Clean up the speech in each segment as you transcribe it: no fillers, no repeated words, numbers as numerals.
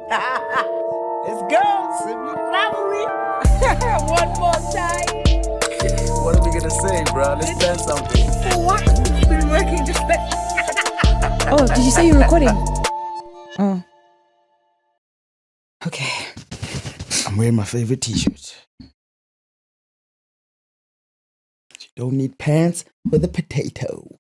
Let's go. Sibling rivalry. One more time. What are we gonna say, bro? Let's dance something. For what? It's been working just like. Oh, did you say you're recording? Oh. Okay. I'm wearing my favorite t-shirt. You don't need pants with a potato.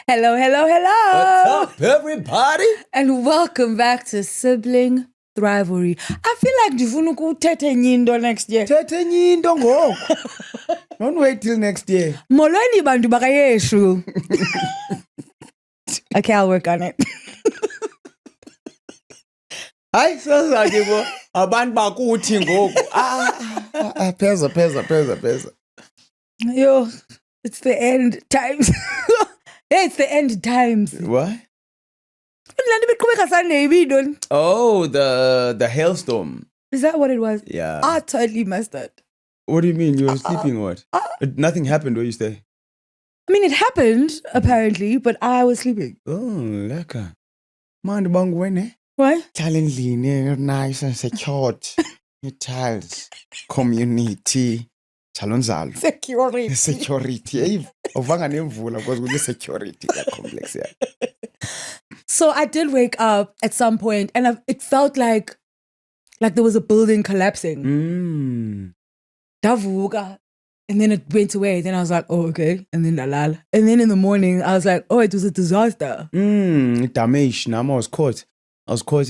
Hello. What's up, everybody? And welcome back to Sibling Rivalry. I feel like ndifuna ukuthetha nyindo next year. Thethe nyindo ngoku. Don't wait till next year. Molweni bantu bakayeshu. Okay, I'll work on it. Hayi sezake bo abantu bakuthi ngoku. Pheza. Yo, it's the end times. Yeah, it's the end times. What? Is Oh, the hailstorm. that what it was? Yeah. I totally missed it. What do you mean? You were sleeping or what? Nothing happened where you stay. I mean, it happened, apparently, but I was sleeping. Oh, lekker. Man, bang wene. What? Challenge nice and secured. Your child's community. Chalonzalo. Security. Security. Hey, ovanga nemvula because we security that complex yeah. So I did wake up at some point, and it felt like there was a building collapsing. Davuka. And then it went away. Then I was like, oh, okay. And then dalala. And then in the morning, I was like, oh, it was a disaster. Damage. Now I was caught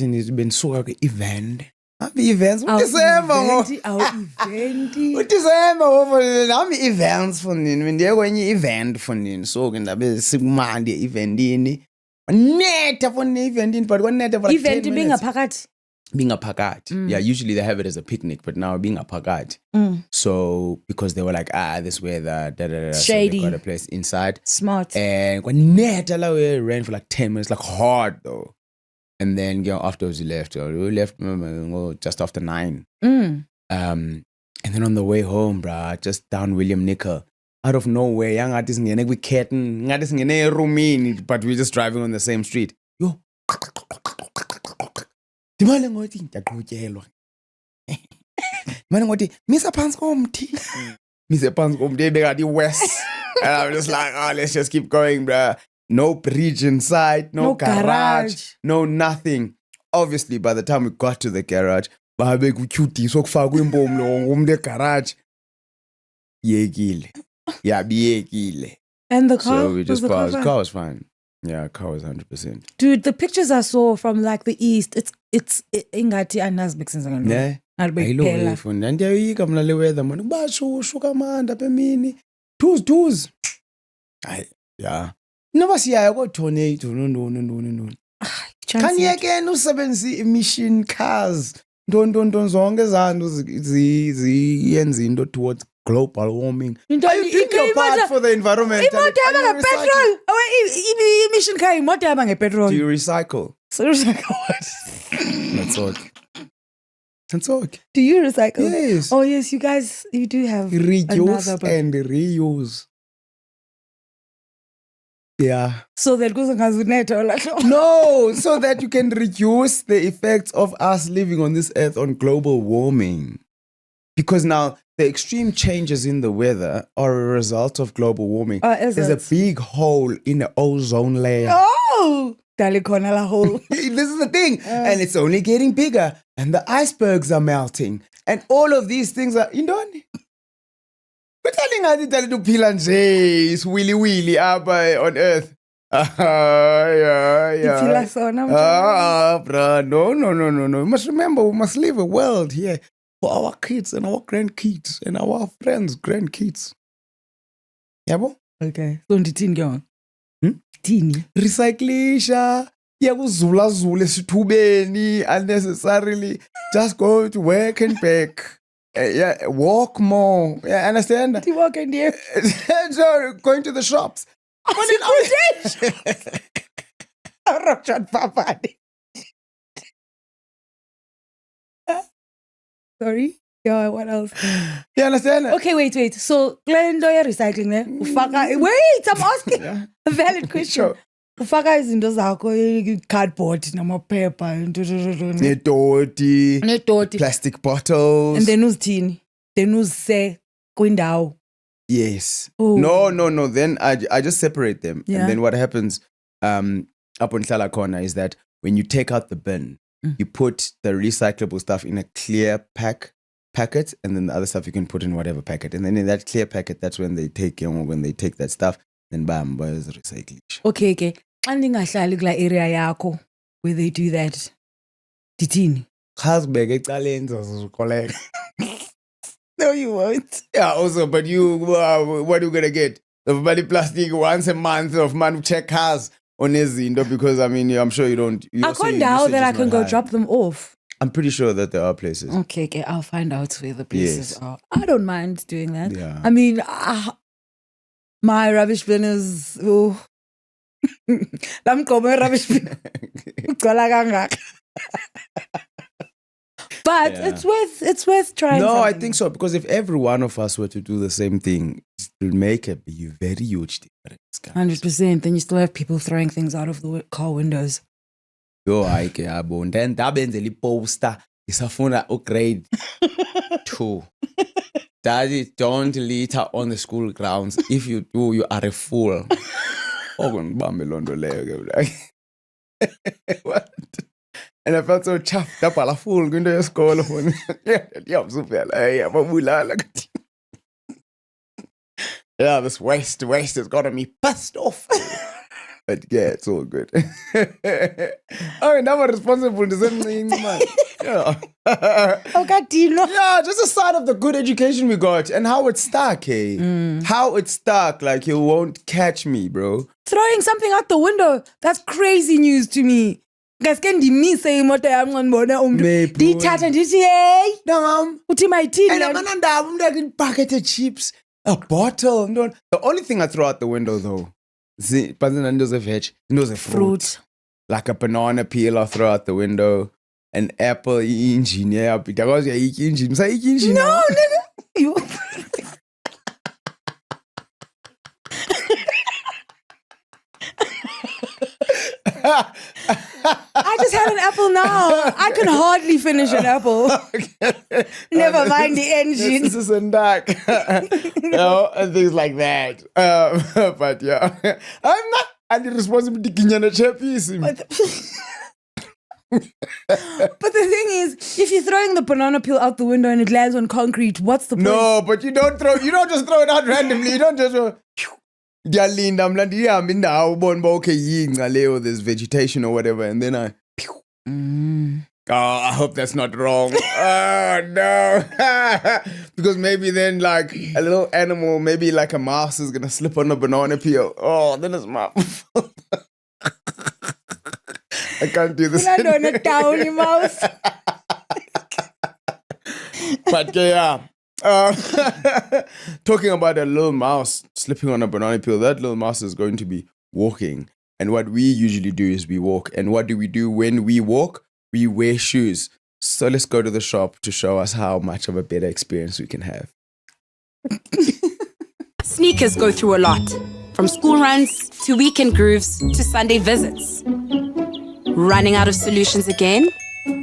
in this Bensuka event. Happy events. December. December over. Nami events for nini. When there when event for nini. So ndabe sigmandi event ini. Neta for event in, but one neta for event being a pakat. Being a pakat. Yeah, usually they have it as a picnic, but now being a pakat. So because they were like, this weather, shady. So they got a place inside. Smart. And when neta we ran for like 10 minutes, like hard though. And then afterwards we left just after 9. And then on the way home, bruh, just down William Nickel. Out of nowhere, young artists we kitten, but we're just driving on the same street. Yo. Mane ngoti misa phansi komthi. Misa phansi komthi bekade west. And I'm just like, let's just keep going, bruh. No bridge inside, no garage, no nothing. Obviously, by the time we got to the garage, babe kucuti sokufaka impomlo ngumle garage. Yekile. Yabiyekile. And the car? So we just paused. Car was fine. Yeah, car was 100%. Dude, the pictures I saw from like the east, it's ingati anazbek since I'm yeah. Ayilo phone. And yayika mna le weather man. Ba shuka manda pe mini. Twos. Yeah. Never see I got tornado. No. Can you again usebenzisa emission cars? Don't zonke zanto ziyenza into towards global warming. You doing your part for the environment. Petrol. Emission car imoto yaba ngepetrol. Do you recycle? So recycle what? That's all. Do you recycle? Yes. Oh yes, you guys, you do have reduce and reuse. Yeah. So that goes No, so that you can reduce the effects of us living on this earth on global warming. Because now the extreme changes in the weather are a result of global warming. There's a big hole in the ozone layer. Oh! Hole. This is the thing. And it's only getting bigger. And the icebergs are melting. And all of these things are... You know... But telling us to peel and say it's willy up on earth. Yeah. Bruh, no. You must remember, we must live a world here for our kids and our grandkids and our friends' grandkids. Yeah, bo? Okay. So ndithini ke wona? Thini? Recyclisha. Zula esithubeni unnecessarily. Just go to work and back. Yeah, walk more. Yeah, understand? You walk in there. So going to the shops. Sorry? Yeah, what else? You understand? Okay, wait. So, Glendo, you're recycling there. Wait, I'm asking a valid question. Sure. ufaka izinto zakho i-cardboard namaphepha nedoti plastic bottles and then uzithini then uzise kwindawo. Yes. Oh. No. Then I just separate them. Yeah. And then what happens up on Hlala Khona is that when you take out the bin, you put the recyclable stuff in a clear packet, and then the other stuff you can put in whatever packet. And then in that clear packet, that's when they take that stuff, then bam, boys recycle. Okay. Xa ndingahlali kula area yakho where they do that. Dithini? Khazibeke ecaleni zozikoleka. No, you won't. Yeah, also, but you, what are you going to get? The body plastic once a month of man check cars on his window because, I mean, I'm sure you don't. I can't doubt that I can go drop them off. I'm pretty sure that there are places. Okay, I'll find out where the places are. I don't mind doing that. Yeah. I mean, my rubbish bin is... Oh. Rubbish bin. But it's worth trying. No, something. I think so, because if every one of us were to do the same thing, it will make a very huge difference. 100%. Then you still have people throwing things out of the car windows. Yo, I can. Then dabenzeli poster isafuna grade 2. Daddy, don't litter on the school grounds. If you do, you are a fool. What? And I felt so chuffed up a fool going to school. Yeah, this waste has gotten me pissed off. But yeah, it's all good. Oh, now I'm responsible to something, man. Yeah. Yeah, just a sign of the good education we got and how it's stuck, hey? How it's stuck, like you won't catch me, bro. Throwing something out the window, that's crazy news to me. Gaske ndimise imoto yami ngibona umuntu dithatha ndithi hey uthi mayithini and amanandaba umuntu abucket of chips, a bottle. The only thing I throw out the window though, see, but then there's a veg, there's a fruit. Like a banana peel I throw out the window, an apple engine, yeah, because you eat engine. So eat engine. No, nigga. You I just had an apple now. I can hardly finish an apple. Okay. Never mind the engine. This is a duck. And things like that. But yeah, I'm not under responsibility. But the thing is, if you're throwing the banana peel out the window and it lands on concrete, what's the point? No, but you don't just throw it out randomly. You don't just go, okay, there's vegetation or whatever, and then I oh, I hope that's not wrong. Oh no. Because maybe then like a little animal, maybe like a mouse is gonna slip on a banana peel. Oh, then it's my I can't do this. You're not on a towny mouse. But yeah. Talking about a little mouse slipping on a banana peel, that little mouse is going to be walking. And what we usually do is we walk. And what do we do when we walk? We wear shoes. So let's go to the shop to show us how much of a better experience we can have. Sneakers go through a lot. From school runs to weekend grooves to Sunday visits. Running out of solutions again?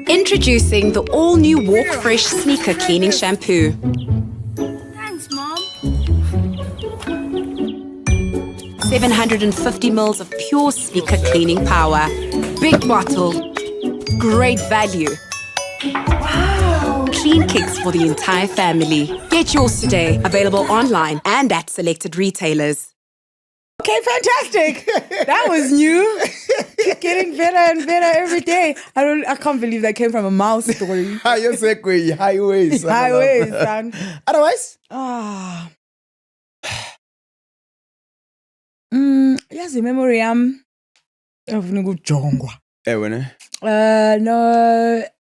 Introducing the all-new Walk Fresh Sneaker Cleaning Shampoo. Thanks, Mom. 750 mils of pure sneaker cleaning power. Big bottle. Great value. Wow! Clean kicks for the entire family. Get yours today. Available online and at selected retailers. Okay, fantastic. That was new. Keep getting better and better every day. I can't believe that came from a mouse story. Highways. Highways, son. Otherwise? Yes, the memory I'm No,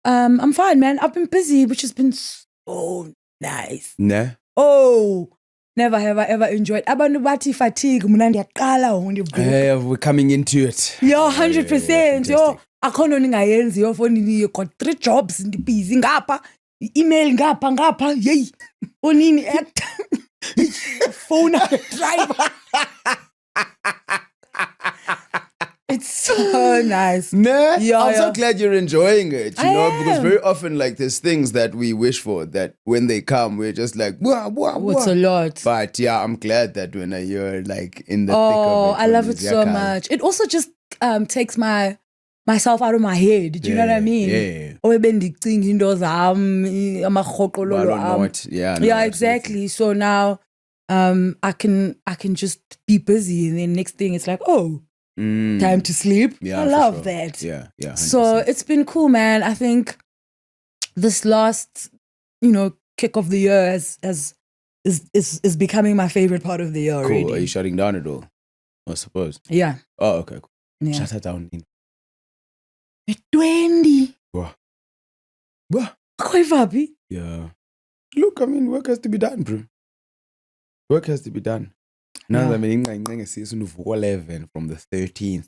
I'm fine, man. I've been busy, which has been so nice. No. Oh, never have I ever enjoyed. Abantu bathi fatigue. We're coming into it. Yo, 100%. Yo, akhono ningayenzi yo phone you got 3 jobs in the busy ngapha, email ngapha. Yey. Onini act. Phone driver. It's so nice. Nah, Yeah, I'm so yeah. glad you're enjoying it, I because am. very often, like, there's things that we wish for that when they come, we're just like, wah, wah, Oh, it's wah. a lot. But yeah, I'm glad that when you're like in the thick Oh, of it. I when love it it's so yakal. much. It also just takes myself out of my head. Do you know what I Yeah, mean? yeah. Or bendicinga into zami, amarhoqololo But or am. not. Yeah, no, Yeah, absolutely. exactly. So now I can just be busy, and then next thing it's like, oh, time to sleep. Yeah, I for love sure. that. Yeah, yeah. 100%. So it's been cool, man. I think this last, kick of the year is becoming my favorite part of the year cool. already. Are you shutting down at all? I suppose. Yeah. Oh, okay, cool. Yeah. Shut her down. 20. Wah. Wah. Quite happy. Yeah. Look, I mean, work has to be done, bro. Work has to be done. Now, Yeah. I mean, I'm season of 11 from the 13th.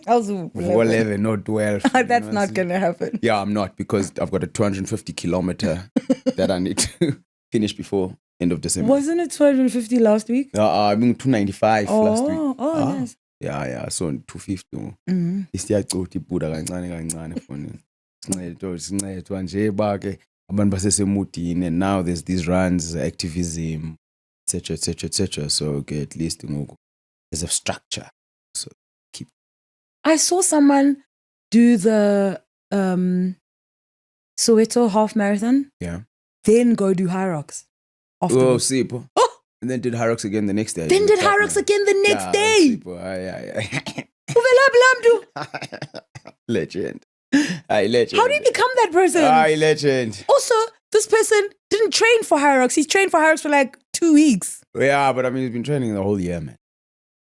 I was 11, not 12. That's not going to happen. Yeah, I'm not, because I've got a 250 kilometer that I need to finish before end of December. Wasn't it 250 last week? I mean, 295 last week. Oh, nice. Yeah, so 250. Mm. Isiyacutha ibhuda kancane phone. Sincedwa nje ke abantu basesemudini, and now there's these runs, activism, etc. So at least ngoku there's a structure. So keep. I saw someone do the Soweto half marathon, Yeah. then go do High Rocks Oh, afterwards. Sipo. Oh! And then did Hyrox again the next day. Then did High Rocks again the next day. Sipo. Yeah. Uvela Blamdu. Legend. Aye, legend. How do you become that person? Aye, legend. Also, this person didn't train for High Rocks. He trained for High Rocks for like 2 weeks. Yeah, but I mean, he's been training the whole year, man.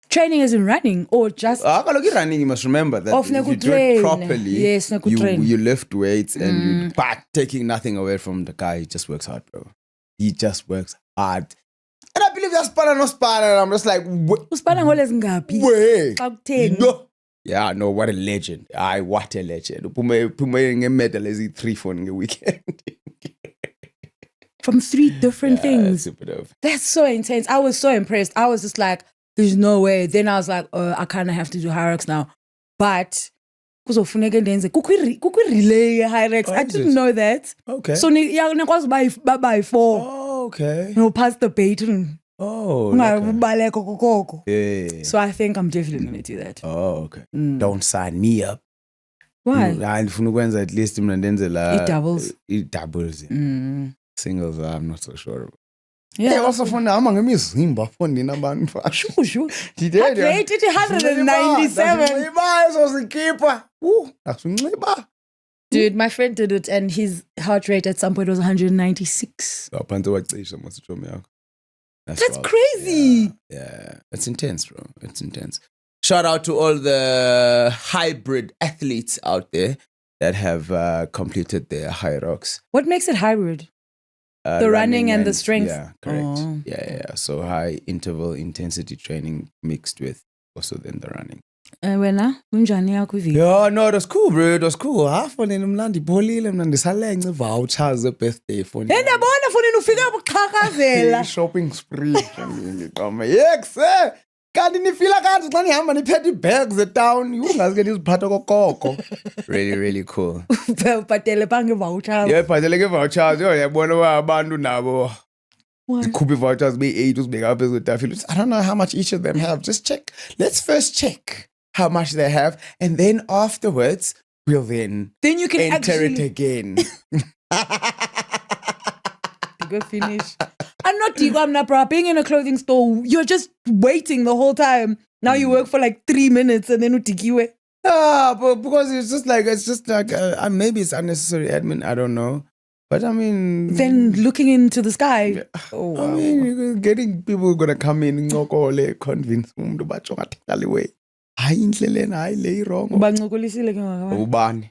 Training isn't running or just Kaloku running, you must remember that Of if you do train. it properly, Yes, you, train. you lift weights and but taking nothing away from the guy. He just works hard, bro. He just works hard. And I believe that's Spana no Spana. And I'm just like, Uspana ngole zingaphi? wait. Xa kutheni? No. Yeah, no, what a legend. Aye, what a legend. Uphume nge-medal ezi-3 for nge-weekend. From 3 different things. Super dope. That's so intense. I was so impressed. I was just like, there's no way. Then I was like, I kind of have to do Hyrox now. But kuzofuneka ndenze kukwi relay Hyrox. Oh, I is didn't it? know that. Okay. So nikwazi by 4. Oh, okay. Pass the baton. Oh, Ungabaleka kokoko. yeah. So I think I'm definitely going to do that. Oh, okay. Don't sign me up. Why? Ndifuna ukwenza at least mna ndenze la I-doubles. I-doubles. Singles, I'm not so sure. Yeah. Also funda hamba ngemizimba fondini abantu. Shushu. Did Heart rate ithi 197. Asinxiba ezozikipa. Asinxiba. Dude, my friend did it and his heart rate at some point was 196. Phantsi wacisha masijomi yakho. That's crazy. Yeah. It's intense, bro. It's intense. Shout out to all the hybrid athletes out there that have completed their Hyrox. What makes it hybrid? The running and the strength. Yeah, correct. Oh. Yeah. So high interval intensity training mixed with also then the running. Wena, unjani yakho iviki? Yeah, no, it was cool, bro. It was cool. Fonini mna ndipholile mna ndisalenga vouchers ze-birthday phone. Ndabona fonini ufika buqhakazela. Shopping spree. Ngiqama. Yes, sir. Kanti nifila kanti xa nihamba niphethe ibags etown. Ungazi ke ndiziphatha kokoko. Really, really cool. Ubhatele bange vouchers. Yeah, bhatele ke vouchers. Yo, yabona uba abantu nabo. What? Zikhuphe vouchers be-8 uzibeka apha ezotafile. I don't know how much each of them have. Just check. Let's first check how much they have, and then afterwards we'll then you can enter actually it again. go finish. I'm not Digwamna, bro. Being in a clothing store, you're just waiting the whole time. Now you work for like 3 minutes and then utikiwe. But because it's just like maybe it's unnecessary admin. I don't know, but I mean, Then looking into the sky. Oh, I wow. mean, you're getting people who are gonna come in ngokole convince umuntu batsho ngathekali way. Hayi indleleni hayi le wrong. Ubancokolisile ke ngaka. Ubani?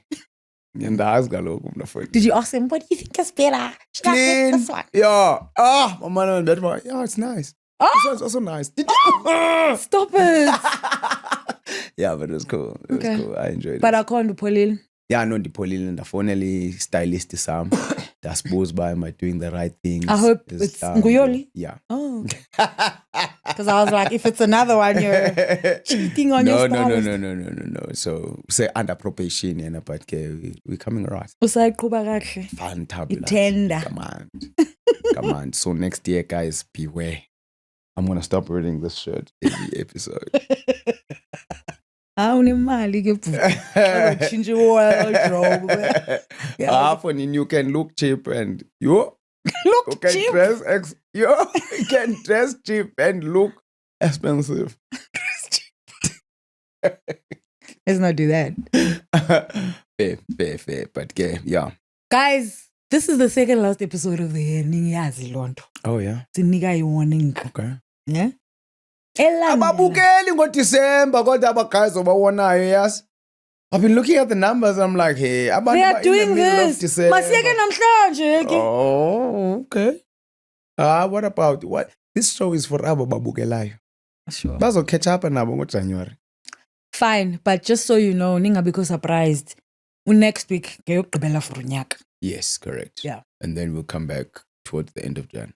Ngiyandazi kaloku mna mfowethu. Did you ask him, what do you think is better? Should I Clean. get this one? Yeah. My man on that one. Yeah, it's nice. This one's also nice. Did you? Stop it. Yeah, but it was cool. It Okay. was cool. I enjoyed it. But I can't do Polil. Yeah, no, ndipholile ndafonela stylist sam. Ndasibuza uba am I doing the right things? I hope Is it's down. Nguyoli? Yeah. Oh. Because I was like, if it's another one, you're cheating on your spouse. No. So say under probation, but we're coming right. Usaqhuba kahle. Fantabulous. Tender. Come on. So next year, guys, beware. I'm gonna stop wearing this shirt every episode. Awunemali ke bhuti. Change your wardrobe. Often you can look cheap and you can cheap. You can dress cheap and look expensive. Let's not do that. Fair. But yeah. Guys, this is the second last episode of the year. Ningiyazi lonto. Oh yeah. Sinika i-warning. Okay. Yeah? Ababukeli ngoDecember kodwa abagazi obawonayo yes. I've been looking at the numbers and I'm like, hey, They are doing this. Masiyeke namhlanje. Oh, okay. What about what? This show is for abo babukelayo. Sure. Bazo catch up nabo ngoJanuary. Fine, but just so you know, ningabikho surprised. Next week, ngeyokugqibela for unyaka. Yes, correct. Yeah. And then we'll come back towards the end of Jan.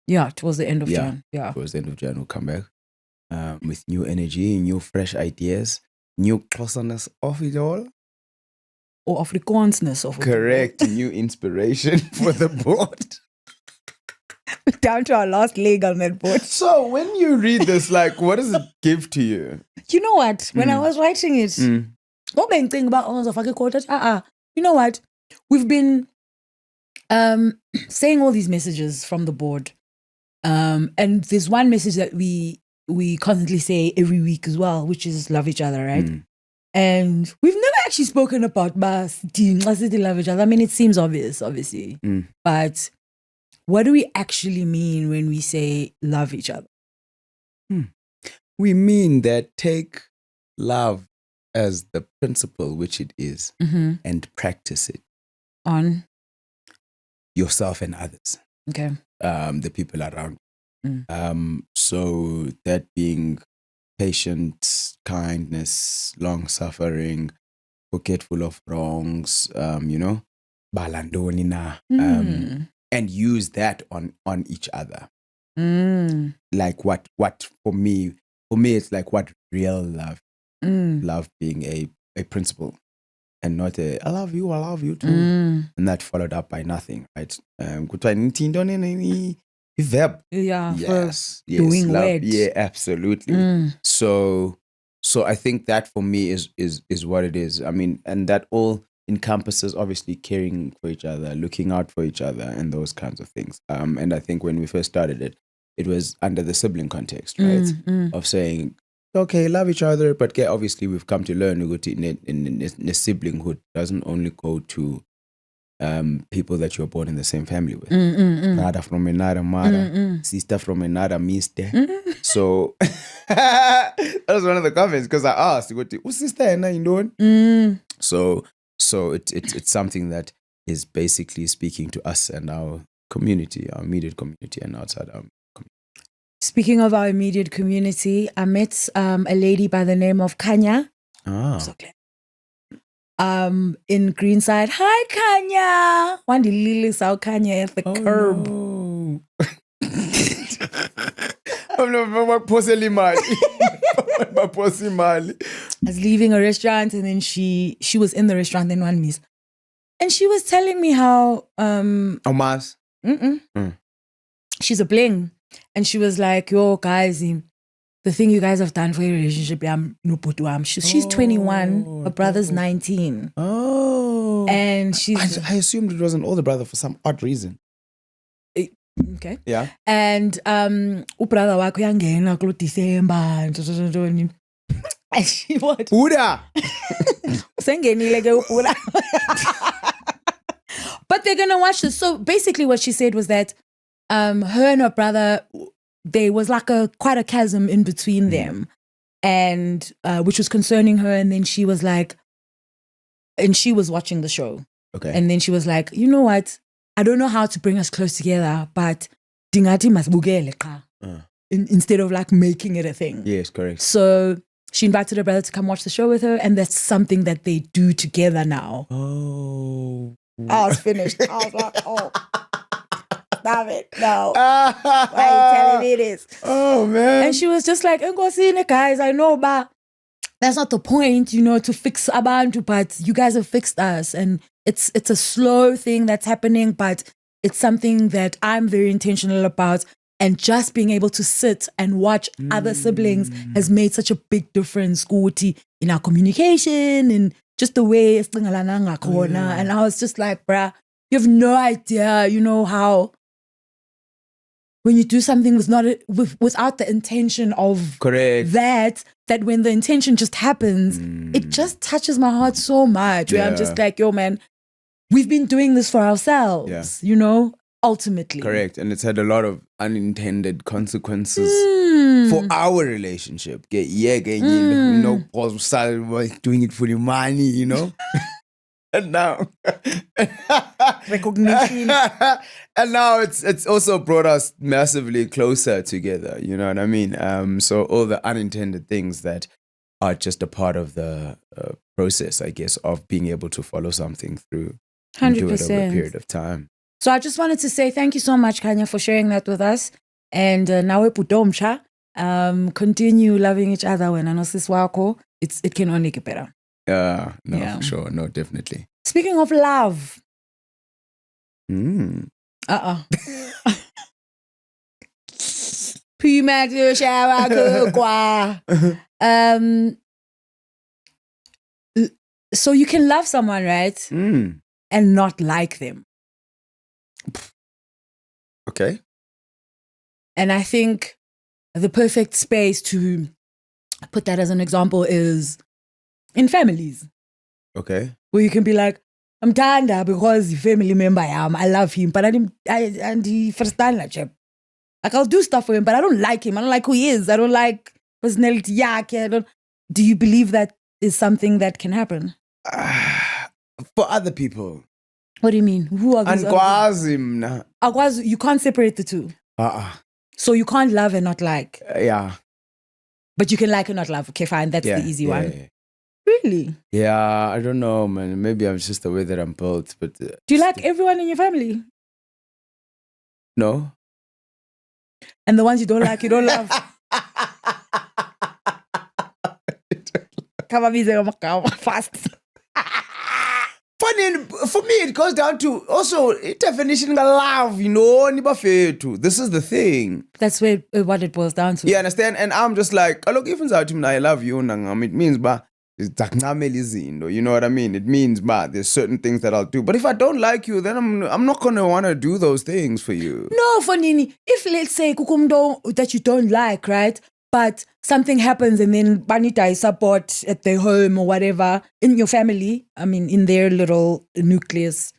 Yeah, towards the end of Jan. Yeah. Towards the end of Jan, we'll come back with new energy, new fresh ideas, new closeness of it all. Or Afrikaansness of it. Correct. New inspiration for the board. Down to our last leg on that board. So when you read this, like, what does it give to you? You know what? When I was writing it, what made me think about you know what? We've been saying all these messages from the board. And there's one message that we constantly say every week as well, which is love each other, right? And we've never actually spoken about love each other. I mean, it seems obvious, obviously. But what do we actually mean when we say love each other? We mean that take love as the principle which it is and practice it On? yourself and others. Okay. The people around. So that being patient, kindness, long-suffering, forgetful of wrongs, balandoni na, and use that on each other. Like what for me it's like what real love. Love being a principle and not a I love you too. And that followed up by nothing, right? Verb. Yeah. Yes. Doing love. words. Yeah, absolutely. So I think that for me is what it is. I mean, and that all encompasses obviously caring for each other, looking out for each other, and those kinds of things. And I think when we first started it was under the sibling context, right? Of saying, okay, love each other, but obviously we've come to learn in siblinghood doesn't only go to people that you're born in the same family with. Brother from another mother, sister from another mister. So that was one of the comments because I asked, who's sister and you doing? So it's something that is basically speaking to us and our community, our immediate community and outside our community. Speaking of our immediate community, I met a lady by the name of Kanya. So clear. In Greenside. Hi, Kanya. Wandi Lily saw Kanya at the curb. No. I was leaving a restaurant and then she was in the restaurant then one miss. And she was telling me how Omas. She's a bling. And she was like, yo, guys, the thing you guys have done for your relationship, she's 21, her brother's 19. Oh. And I assumed it was an older brother for some odd reason. Okay. Yeah. And ubrother wakho uyangena kulo December and she what? Buddha. Usengenile ke uBuddha. But they're gonna watch this. So basically what she said was that her and her brother, there was like quite a chasm in between them, and which was concerning her. And then she was like, and she was watching the show. Okay. And then she was like, you know what? I don't know how to bring us close together, but dingati masibukele qha. Instead of like making it a thing. Yes, correct. So she invited her brother to come watch the show with her, and that's something that they do together now. Oh. I was finished. I was like, oh. stop it. No. Why are you telling me this? Oh, man. And she was just like, Nkosini, guys, I know, but that's not the point, to fix abantu, but you guys have fixed us. And it's a slow thing that's happening, but it's something that I'm very intentional about. And just being able to sit and watch other siblings has made such a big difference, Kuti, in our communication and just the way it's And I was just like, bruh, you have no idea, how when you do something without the intention of Correct. that when the intention just happens, it just touches my heart so much. Where I'm just like, yo, man, we've been doing this for ourselves, ultimately. Correct. And it's had a lot of unintended consequences for our relationship. Doing it for the money, And now recognition. And now it's also brought us massively closer together, you know what I mean? So all the unintended things that are just a part of the process, I guess, of being able to follow something through and do it over a period of time. So I just wanted to say thank you so much, Kanya, for sharing that with us. And now continue loving each other when it can only get better. No, for sure. No, definitely. Speaking of love. So you can love someone, right? And not like them. Okay. And I think the perfect space to put that as an example is in families. Okay. Where you can be like, I'm Tanda because he's a family member. I love him, but and he first time like I'll do stuff for him, but I don't like him. I don't like who he is. I don't like personality. Do you believe that is something that can happen? For other people. What do you mean? Who are these? You can't separate the two. So you can't love and not like. Yeah. But you can like and not love. Okay, fine. That's the easy one. Yeah. Really? Yeah, I don't know, man. Maybe I'm just the way that I'm built. But do you like everyone in your family? No. And the ones you don't like, you don't love. Fast. Funny, for me, it goes down to also definition of love, This is the thing. That's what it boils down to. You understand? And I'm just like, look, even I love you, it means, you know what I mean? It means, there's certain things that I'll do. But if I don't like you, then I'm not going to want to do those things for you. No, Fonini, if let's say kukumdo that you don't like, right? But something happens and then Banita is support at their home or whatever, in your family, in their little nucleus.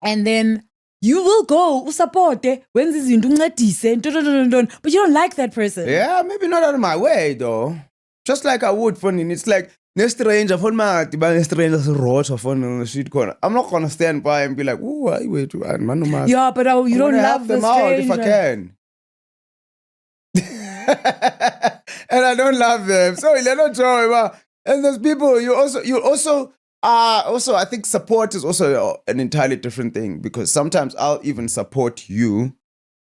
And then you will go support when this is but you don't like that person. Yeah, maybe not out of my way though. Just like I would for it's like next stranger for my strangers roach or on the street corner. I'm not gonna stand by and be like, "Ooh, I wait to yeah, but you don't love them the out stranger. if I can." And I don't love them. So and there's people you also I think support is also an entirely different thing, because sometimes I'll even support you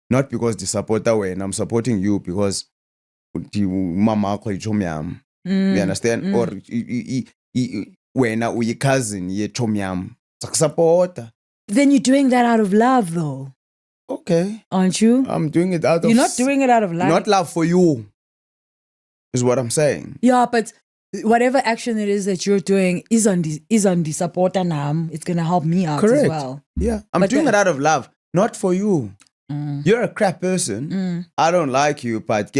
not because they support that way, and I'm supporting you because mama you understand? Or when your cousin ye chomyam support. Then you're doing that out of love though. Okay. Aren't you? I'm doing it out of... You're not doing it out of love. Not love for you, is what I'm saying. Yeah, but whatever action it is that you're doing is on the support and it's going to help me out as well. Yeah, I'm doing it out of love, not for you. You're a crap person. I don't like you, but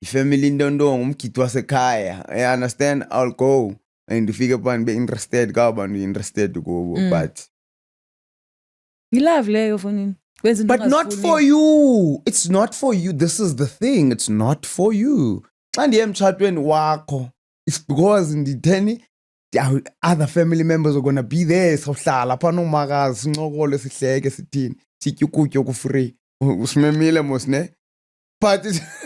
family don't I understand, I'll go. And if you can be interested, go and be interested to go. But... You love Leo for but not for you. It's not for you. This is the thing. It's not for you. And it's because in the 10 other family members are gonna be there. So but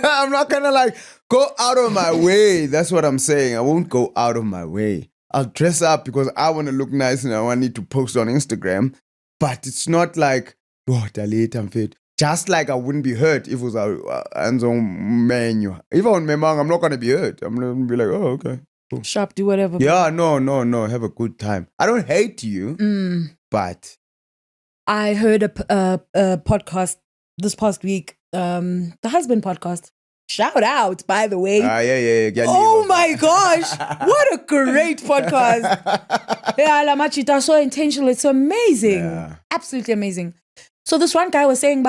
I'm not gonna go out of my way. That's what I'm saying. I won't go out of my way. I'll dress up because I want to look nice and I want to post on Instagram. But it's not like, oh, I'm fit. Just like I wouldn't be hurt if it was a menu. If I was Memang, I'm not going to be hurt. I'm going to be like, oh, okay. Cool. Shop, do whatever. Yeah, no. Have a good time. I don't hate you, but. I heard a podcast this past week, the husband podcast. Shout out, by the way. Yeah. Oh my gosh. What a great podcast. Yeah, La Machita, so intentional. It's amazing. Yeah. Absolutely amazing. So this one guy was saying,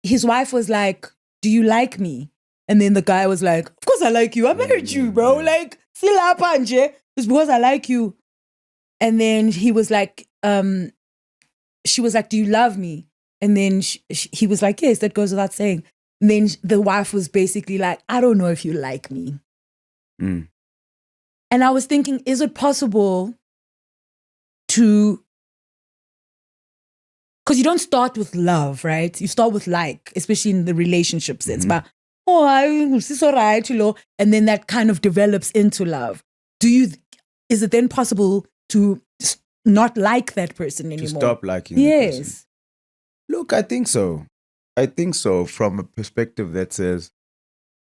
his wife was like, do you like me? And then the guy was like, of course I like you. I married you, bro. Like, sila panje. It's because I like you. And then he was like, she was like, do you love me? And then he was like, yes, that goes without saying. And then the wife was basically like, I don't know if you like me. And I was thinking, is it possible to, because you don't start with love, right? You start with like, especially in the relationship sense. But, this is all right, you know, and then that kind of develops into love. Is it then possible to not like that person anymore? To stop liking that person. Look, I think so. From a perspective that says,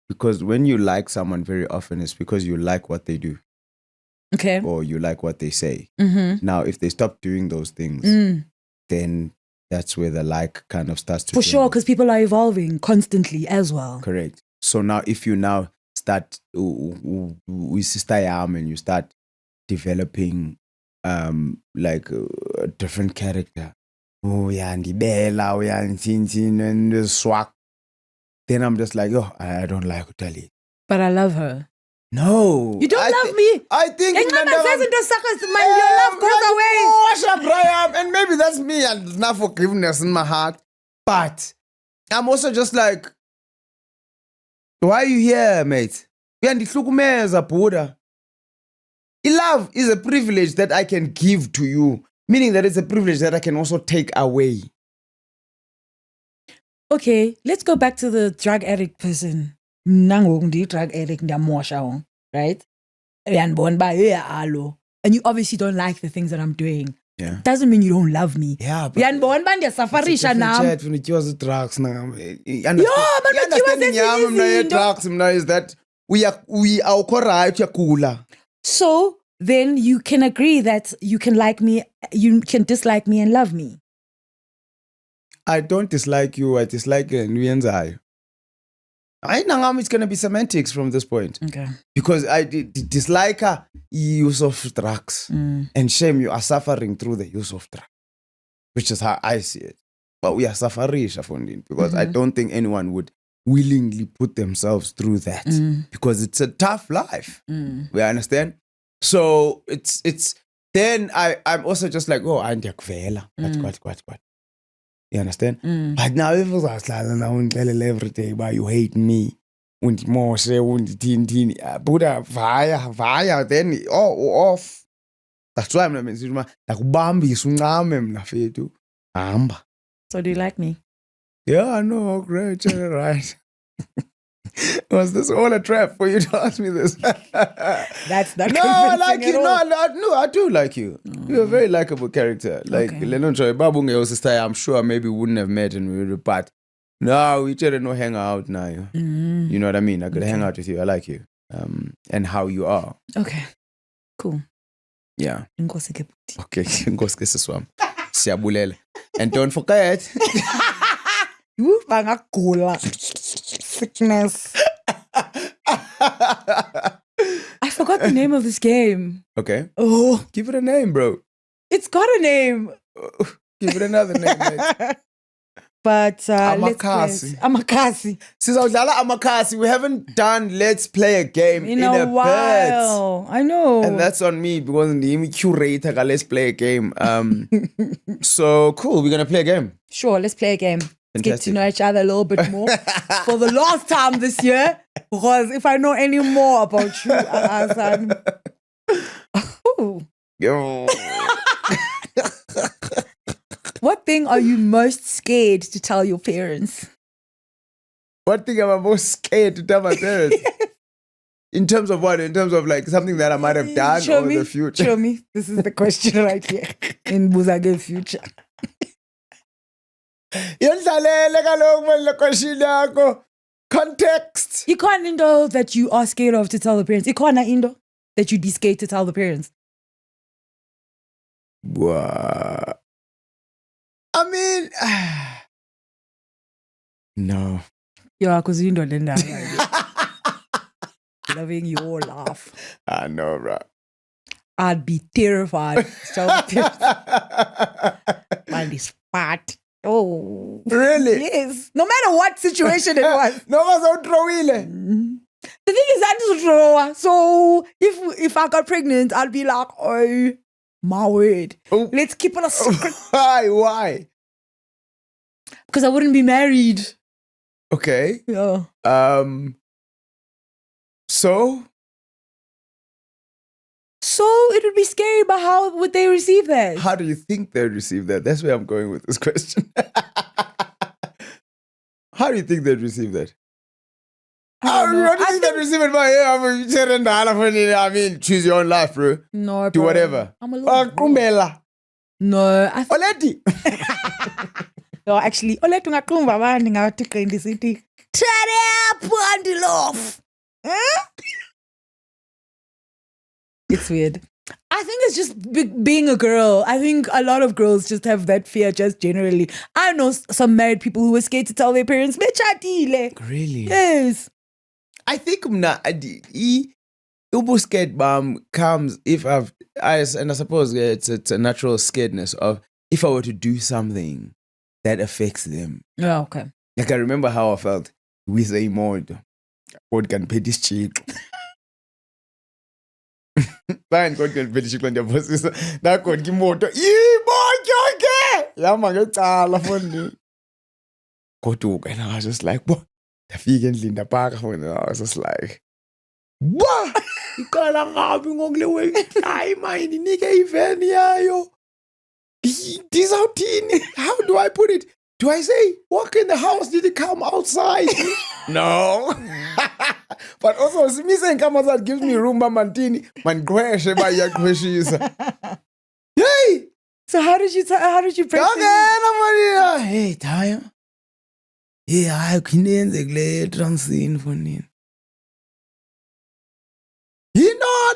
because when you like someone very often, it's because you like what they do. Okay. Or you like what they say. Now, if they stop doing those things, then that's where the like kind of starts to For sure, because people are evolving constantly as well. Correct. So now, if you now start with Sister Yam and you start developing like a different character, uyandibela, uyandithinthini, and the swag, then I'm just like, oh, I don't like Utali. But I love her. No. You don't love me. I think your love goes away. And maybe that's me and enough forgiveness in my heart. But I'm also just like, why are you here, mate? Buddha. Love is a privilege that I can give to you, meaning that it's a privilege that I can also take away. Okay, let's go back to the drug addict person. Drug addict, right? And you obviously don't like the things that I'm doing. Yeah. Doesn't mean you don't love me. Yeah, but safarisha now. Drugs now. Is that we are correct. So then you can agree that you can like me, you can dislike me and love me. I don't dislike you, I dislike Nguyenzayo. It's going to be semantics from this point. Okay. Because I dislike her use of drugs. And shame, you are suffering through the use of drugs. Which is how I see it. But we are suffering, because I don't think anyone would willingly put themselves through that. Because it's a tough life. We understand? So it's then I'm also just like, oh, I'm what. You understand? But now if it was every day, but you hate me. Und Moshe und Tintin, Buddha, via, then off. That's why I'm not saying, Bambi, Sunam, Amba. So do you like me? Yeah, I know, great, right. Was this all a trap for you to ask me this? That's not No, I like you. No, I do like you. You're a very likable character. Like, I'm sure maybe we wouldn't have met and we would have, but no, we didn't know hang out now. You know what I mean? I could hang out with you. I like you. And how you are. Okay. Cool. Yeah. Okay. And don't forget. You bangakula. Sickness. I forgot the name of this game. Okay. Oh. Give it a name, bro. It's got a name. Give it another name, mate. But Amakasi. Amakasi. Since Amakasi, we haven't done Let's Play a Game in a while. bit. I know. And that's on me because the curator Let's Play a Game. So cool, we're gonna play a game. Sure, let's play a game. Fantastic. Get to know each other a little bit more for the last time this year. Because if I know any more about you, what thing are you most scared to tell your parents? What thing am I most scared to tell my parents? In terms of what? In terms of like something that I might have done in the future? Show me. This is the question right here in Buzage future. Yondlalele kaloku manje le question yakho. Context. Ikhona into that you are scared of to tell the parents. Ikhona into that you'd be scared to tell the parents. Wow. I mean, no. Yeah, because you don't end up loving your laugh. I know, bro. I'd be terrified. Find this spot. Oh. Really? Yes. No matter what situation it was. No one's out throwing. The thing is, I just throw. So if I got pregnant, I'd be like, oh, my word. Oh. Let's keep it a secret. Why? Because I wouldn't be married. Okay. Yeah. So it would be scary, but how would they receive that? how do you think they'd receive that? That's where I'm going with this question. How do you think they'd receive that? How do you think they'd receive it? I mean, choose your own life, bro. No, Do bro. whatever. I'm a little Kumbela. No, I think Already. no, actually, olethu ngaqumba manje ngathi qindi sithi turn up bundle off. It's weird. I think it's just being a girl. I think a lot of girls just have that fear just generally. I know some married people who were scared to tell their parents, "Bechatile." Really? Yes. I think Ubu scared comes if and I suppose it's a natural scaredness of if I were to do something that affects them. Yeah, okay. Like I remember how I felt with a mod. God can pay this cheap. Fine, God can pay this cheap on your bosses. That God give motor. Yeah, man, it's all of fun. Go to and I was just like, what? The vegan Linda Parker, and I was just like, what? You can't have me on the way. I mind the nigga event, yo. This out teen. How do I put it? Do I say, walk in the house? Did it come outside? No. But also, me saying come outside gives me room, mantini. Man, crash by your questions. Hey! So how did you practice? Hey, time. Yeah, I can't get transin for you. You know,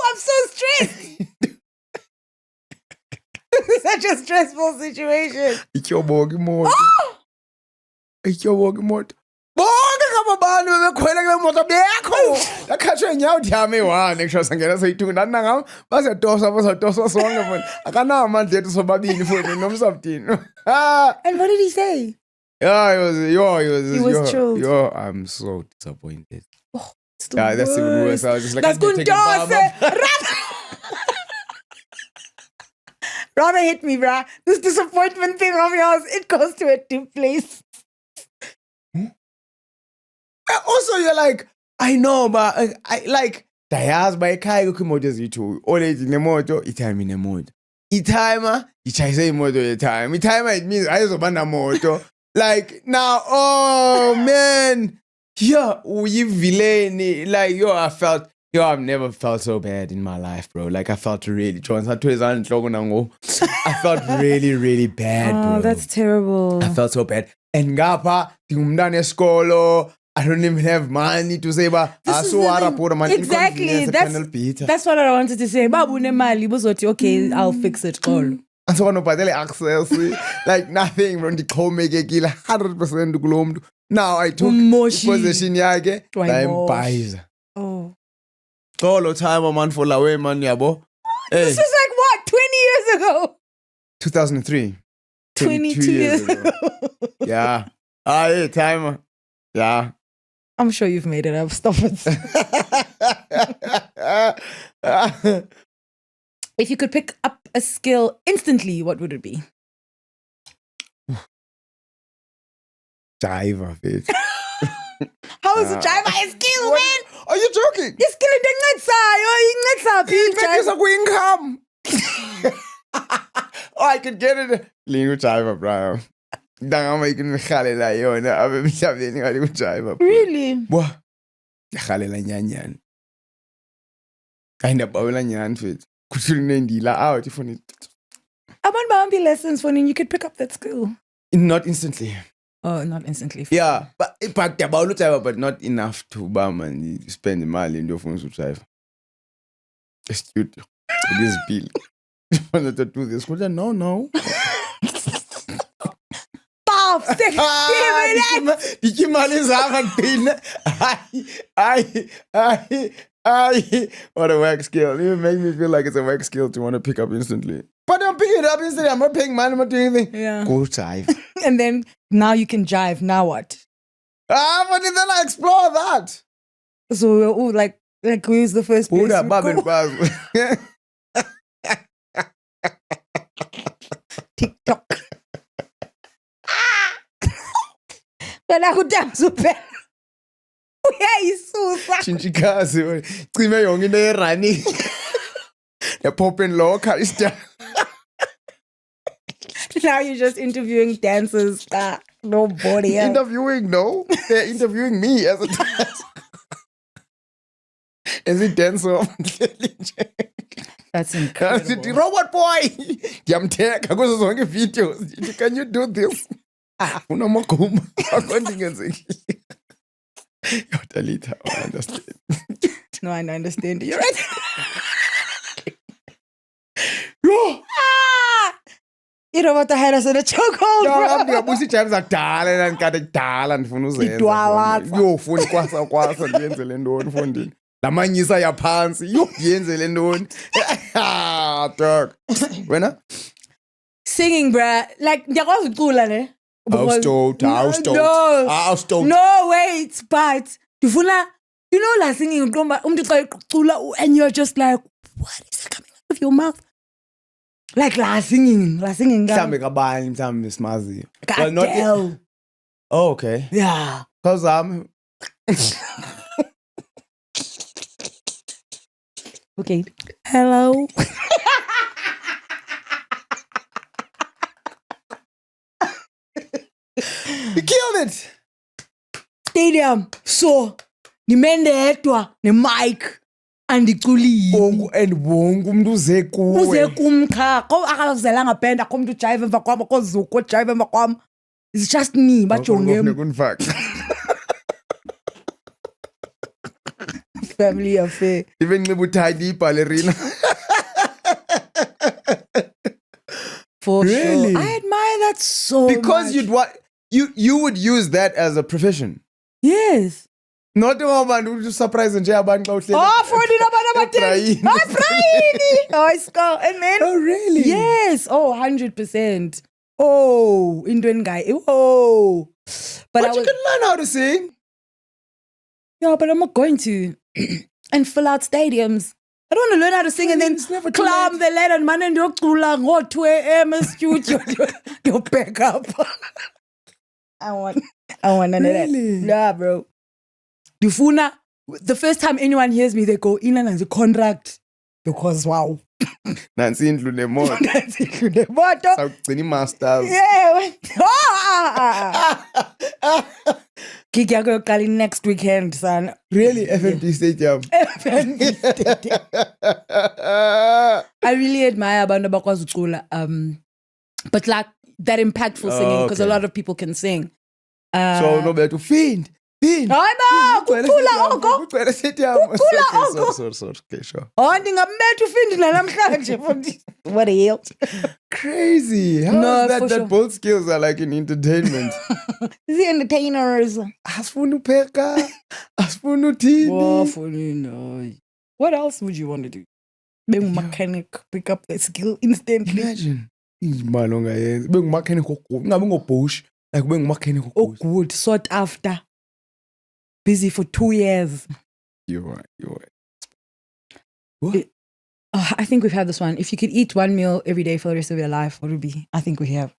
I'm so stressed. Such a stressful situation. it's your bogey motor. It's your bogey motor. Bonke ngabantu bebekhwela kule moto bekho yakhatshwe inyawo yami one actually sangena soyi2 ndanangam bazatosa sonke manje akanawo amandla ethu sobabili futhi nomsabdini. And what did he say? Yeah, he was chilled. Yo, I'm so disappointed. It's the Yeah, that's even worse. worst. I was just like, That's I'm taking a bomb. Rather hit me, bruh. This disappointment thing of yours, it goes to a deep place. Also, you're like, I know, but I like Dayaz by Kai Kumoto Z2. Always in the moto, itime in the moto. Itime, ichase moto time. Itime, it means I was on a moto. Like, now, oh man. Yeah, you villain. Like, I've never felt so bad in my life, bro. Like, I felt really, I felt really, really bad, bro. Oh, that's terrible. I felt so bad. And ngapha, ngumntana esikolo, I don't even have money to say, but exactly. That's what I wanted to say. Babu nemali buzothi okay, I'll fix it all. And so nobody access, like nothing from the comekekile 100% kulo mntu. Now I took possession yakhe, ndayimbayiza. Oh. All the time man for lawe man yabo. This is like what? 20 years ago. 2003. 22 years ago. Yeah. Hey, time. Yeah. I'm sure you've made it up. Stop it. If you could pick up a skill instantly, what would it be? Jive, bitch. How is a jive a skill, man? Are you joking? This skill income. Oh, I could get it. Lingo jive, bro. Dangama ikin khalela yona abe mhlabeni ngale kujive. Really? Bwa. Khalela nyanyan. Kainda bawela nyan fit. Kuthini ndila out ifuni. want Bambi lessons for you could pick up that skill. Not instantly. Oh, not instantly. Yeah, but about driver, but not enough to man spend the money in your phone to drive. It's cute. It is bill. You wanted to do this? No. Stop! Stick Die mali zama pin. What a whack skill. You make me feel like it's a whack skill to want to pick up instantly. But I'm picking it up instantly. I'm not paying money. I'm not doing anything. Yeah. Go drive. And then now you can jive. Now what? But then I explore that. So like who's the first place? Buddha, you Babin, go? TikTok. Phela kudansa phela. Uyayisusa. Chinchikazi. Cime yonke into running. The pop and locker is done. Now you're just interviewing dancers. Nobody else. Interviewing, no. They're interviewing me as a dancer. As a dancer. That's incredible. Robot boy. Yamteka kuzo zonke videos. Can you do this? Unamaguma. Akontingenzeki. Yo, Talita, I understand. No, I understand. You're right. Yo! You know what the hell is in a chokehold, Ja, bro? ngabusi jams akudala and kade kudala ndifuna uzenza. Idwala. Yo, funi kwasa ndiyenze le ntoni mfondini. Lamanyisa yaphansi. Yo, ndiyenze le ntoni. Dog. Wena? Singing, bruh. Like, ndiyakwazi ucula ne? How stoked. No, wait, but ndifuna, you know, like singing, umntu xa ecula, and you're just like, what is coming out of your mouth? Like la singing. Mhlambe kabani mhlambe simaziyo. Adele. Oh, okay. Yeah. Cause Okay. Hello. You killed it. Stadium. So, nimende edwa ne-mic andiculile. And wonke umuntu uze kuwe. Uze kum cha. Ko akazelanga band akho umuntu jive emva kwami ko zuko jive emva kwami. It's just me bajonge family affair. Even ngibuthayidi ballerina. For really? Sure. I admire that so because much. you would use that as a profession. Yes. Not abantu to surprise nje abantu xa uhleli. Oh, for the Brian. Oh, I score. And then. Oh, really? Yes. Oh, 100%. Oh, Indian guy. Oh. But you can learn how to sing. Yeah, but I'm not going to. And fill out stadiums. I don't want to learn how to sing and then climb the ladder and man and go to a studio. You'll back up. I want none of that. Nah, bro. Dufuna, the first time anyone hears me, they go in and the contract. Because wow. Nansi indlu nemoto. Sawugcina masters. Yeah. Gig yakho next weekend, son. Really? FNB Stadium. FNB Stadium. I really admire abantu abakwazi ucula. But like that impactful singing, because a lot of people can sing. So no better to fiend. Hayi ba, kucula oko. Kucela stadium. Kucula oko. Sorry. Okay, sure. Oh, ndingambetha ufindi namhlanje. What the hell? Crazy. How is that sure. both skills are like in entertainment? The entertainers. Asifuna upheka, asifuna uthini. What else would you want to do? Being a mechanic, pick up the skill instantly. Imagine. Imali ongayenza. Bengumechanic ogood. Ngabe ngobush. Like bengumechanic ogood. Good. Sought after. Busy for 2 years. You're right. What? I think we've had this one. If you could eat one meal every day for the rest of your life, what would it be? I think we have.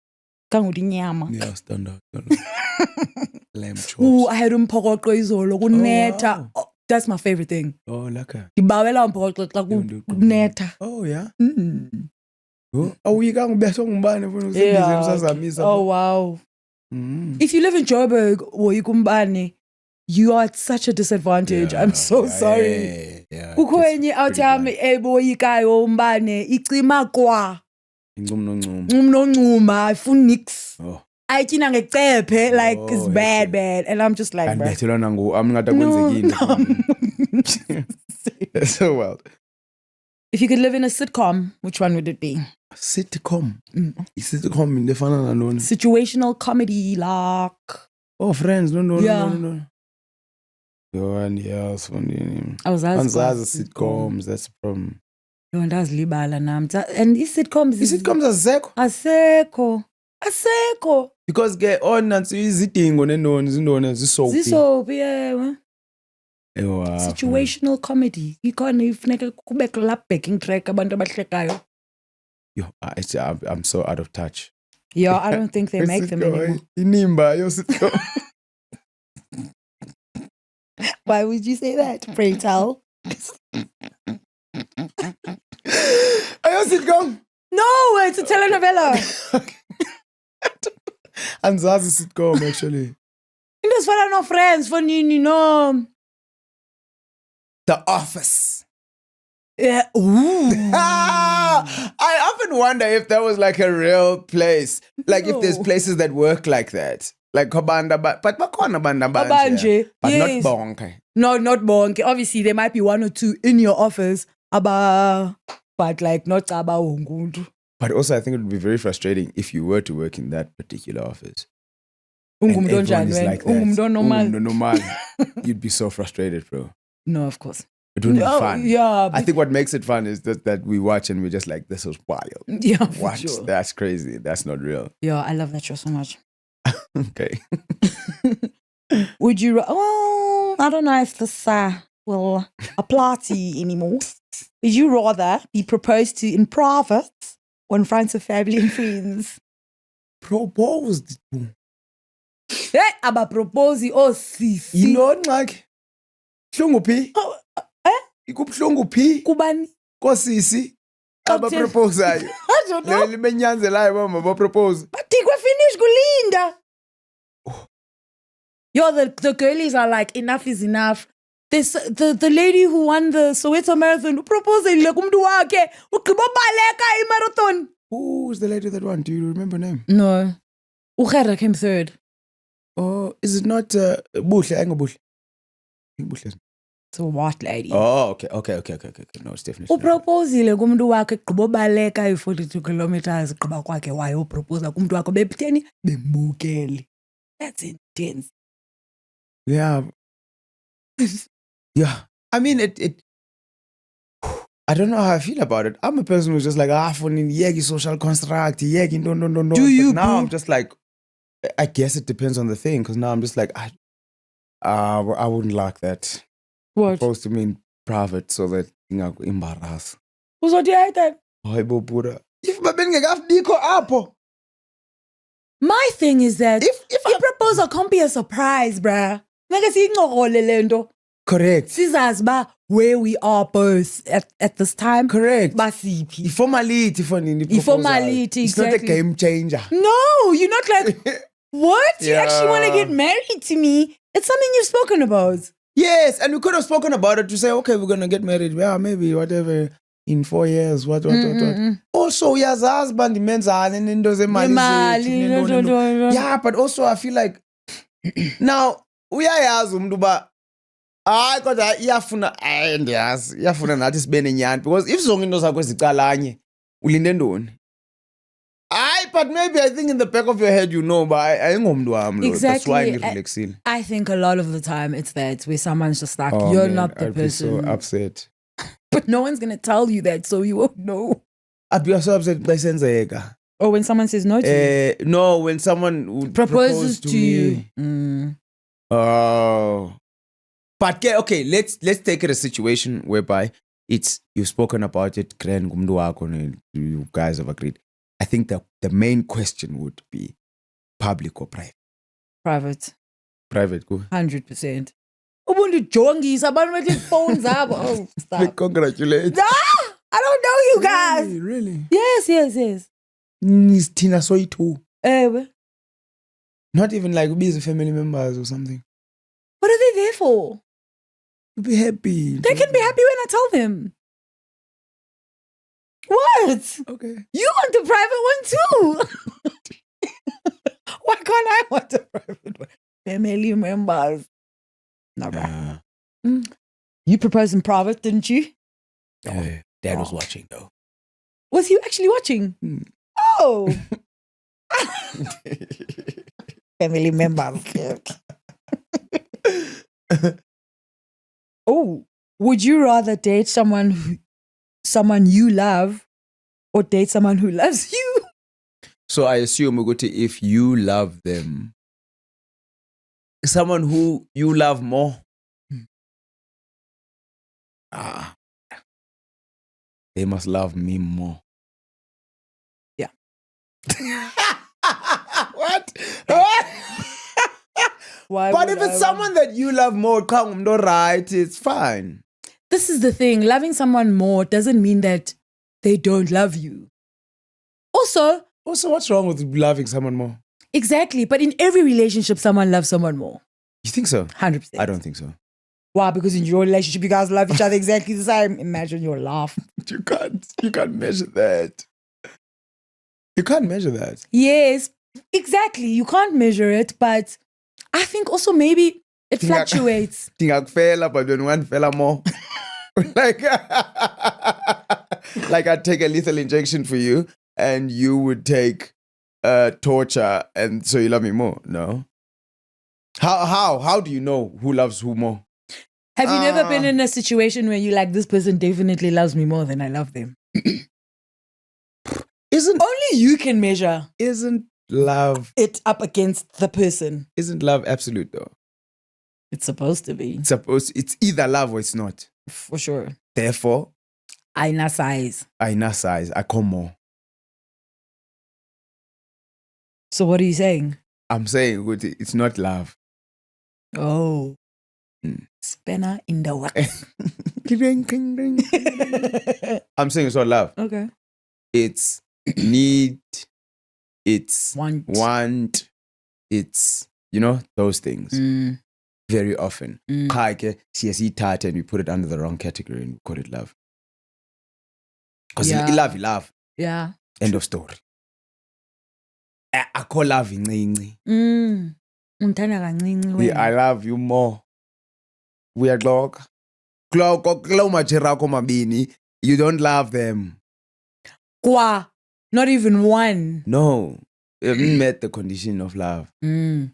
Yeah, stand up. Lamb chops. Ooh, I had umphokoqo izolo kunetha. Wow. That's my favorite thing. Oh, laka. Ngibawela umphokoqo xa kunetha. Oh, yeah. Mm. Awuyika ngibethwa ngubani mfuna usebize emsazamisa. Oh, wow. If you live in Joburg or Ikumbani, you are at such a disadvantage. I'm so sorry. Kukho enye out yami eboyikayo umbane icima kwa. Noncuma, ifuna nix. Oh. Ayityina ngecephe, like, Oh, it's bad. And I'm just like, And bruh. bethelwana ami ngada kwenzekile. So wild. If you could live in a sitcom, which one would it be? Sitcom. Sitcom indefana nalona. Situational comedy, like. Oh, Friends. No. Yeah. Yo, and else funny. Anzazi sitcoms. That's the problem. Yo, ndazilibala nam. And these sitcoms. Sitcoms azekho. Asekho. Because ke nansi izidingo zindona zisoapy. Zisoapy, yeah. Ewa. Situational comedy. Ifuneka kube kulaa backing track abantu abahlekayo. Yo, I'm so out of touch. Yeah, I don't think they make them anymore. Inimba, yo sitcom. Why would you say that? Pray tell. Are you sitcom? No, it's a telenovela. Anzazi sitcom, actually. Into fana no Friends, for nini, no. The Office. Yeah. Ooh. I often wonder if that was like a real place. Like if there's places that work like that. Like Kobanda, but bakona banda Abanje. but Yes. not bonke. No, not bonke. Obviously, there might be one or two in your office, but like not Aba Ungundu. But also, I think it would be very frustrating if you were to work in that particular office. Ungumntu Everyone onjani is wena? like that. Ungumntu normal. Ungumntu normal. You'd be so frustrated, bro. No, of course. It wouldn't be fun. Yeah. I think what makes it fun is that we watch and we're just like, this is wild. Yeah, for What? sure. That's crazy. That's not real. Yeah, I love that show so much. Okay. Would you? Oh, I don't know if this will apply to you anymore. Would you rather be proposed to in private or in front of family and friends? Proposed. Hey, aba propose oh sisi. You know, like, buhlungu phi? Ikubuhlungu phi? Kubani? Kosisi abaproposayo. I don't know. Limenyanzelayo mama bapropose. But we're finished, Gulinda. Yo, the girlies are like, enough is enough. This the lady who won the Soweto Marathon proposed like umntu wakhe ugqibobaleka imarathon. Who's the lady that won? Do you remember her name? No. Ugera came third. Oh, is it not Buhle? Buhle. Buhle. It's a white lady. Oh, okay. No, it's definitely. Uproposile kumntu wakhe gqibobaleka i-42 kilometers gqiba kwakhe waye uproposa kumntu wakhe bebtheni bembukele. That's intense. Yeah. Yeah. I mean, it I don't know how I feel about it. I'm a person who's just like, for yegi social construct, yegi no. Do you? But now I'm just like, I guess it depends on the thing, because now I'm just like, I wouldn't like that. What? Supposed to mean private, so that embarrass. Uzodiyayita. Hayibo pura. If babengekafdiko apho. My thing is that If I proposal can't be a surprise, bruh. Ngeke siyincokole lento. correct. Sizazi ba where we are both at this time. Correct. Basiphi. Formality for nini. Formality, It's not a exactly. game changer. No, you're not like, what? You actually want to Yeah. get married to me? It's something you've spoken about. Yes, and we could have spoken about it to say, okay, we're gonna get married. Yeah, maybe whatever in 4 years. What. Also, uyazazi bandi menzane nento zemali Imali, zethu, no. Yeah, but also I feel like now uyayazi umuntu ba hayi kodwa iyafuna ndiyazi iyafuna nathi sibe nenyani, because if zonke into zakho zicalanye ulinde ndoni. But maybe I think in the back of your head you know, but ayingomntu wami lo. That's why Exactly. ngirelaxile. I think a lot of the time it's that where someone's just like, Oh, you're man, not the I'd be person. so upset. But no one's going to tell you that, so you won't know. I'd be so upset by senzeka. Or when someone says no to you. No, when someone would Proposes propose to to me. you. Mm. Oh. But okay, let's take it a situation whereby it's you've spoken about it, Gren ngumntu wakho, and you guys have agreed. I think the main question would be public or private. Private. Private, go. 100%. Ubuntu jongisa abantu bethu phones zabo. Oh, stop. Congratulations. I don't know you guys. Really? Yes. Nisithina soyi-2. Ewe. Not even like busy family members or something. What are they there for? To be happy. They can be happy when I tell them. What? Okay. You want the private one too. Why can't I want the private one? Family members. No, bro. You proposed in private, didn't you? Dad was watching though. Was he actually watching? Oh. Family members. Oh, would you rather date someone you love or date someone who loves you? So I assume Uguti, if you love them, someone who you love more, they must love me more. Yeah. What? Why? But if it's someone that you love more, come no right, it's fine. This is the thing. Loving someone more doesn't mean that they don't love you. Also, what's wrong with loving someone more? exactly. But in every relationship, someone loves someone more. You think so? 100%. I don't think so. Why? Because in your relationship, you guys love each other exactly the same. Imagine your laugh. You can't measure that. You can't measure that. Yes, exactly. You can't measure it, but I think also maybe it fluctuates. Fella, but when one fella more. like I'd take a lethal injection for you and you would take torture and so you love me more. No. How do you know who loves who more? Have you never been in a situation where you're like, this person definitely loves me more than I love them? Only you can measure. Isn't love it up against the person? Isn't love absolute though? It's supposed to be. It's either love or it's not. For sure. Therefore, Aina size. I come more. So what are you saying? I'm saying it's not love. Oh. Spanner in the wax. I'm saying it's not love. Okay. It's need. It's want. It's, those things. Very often. CSE and we put it under the wrong category and we call it love. Because love. Yeah. End of story. I call love incinci. I love you more. We are dog. You don't love them. Kwa. Not even one. No. You haven't met the condition of love. We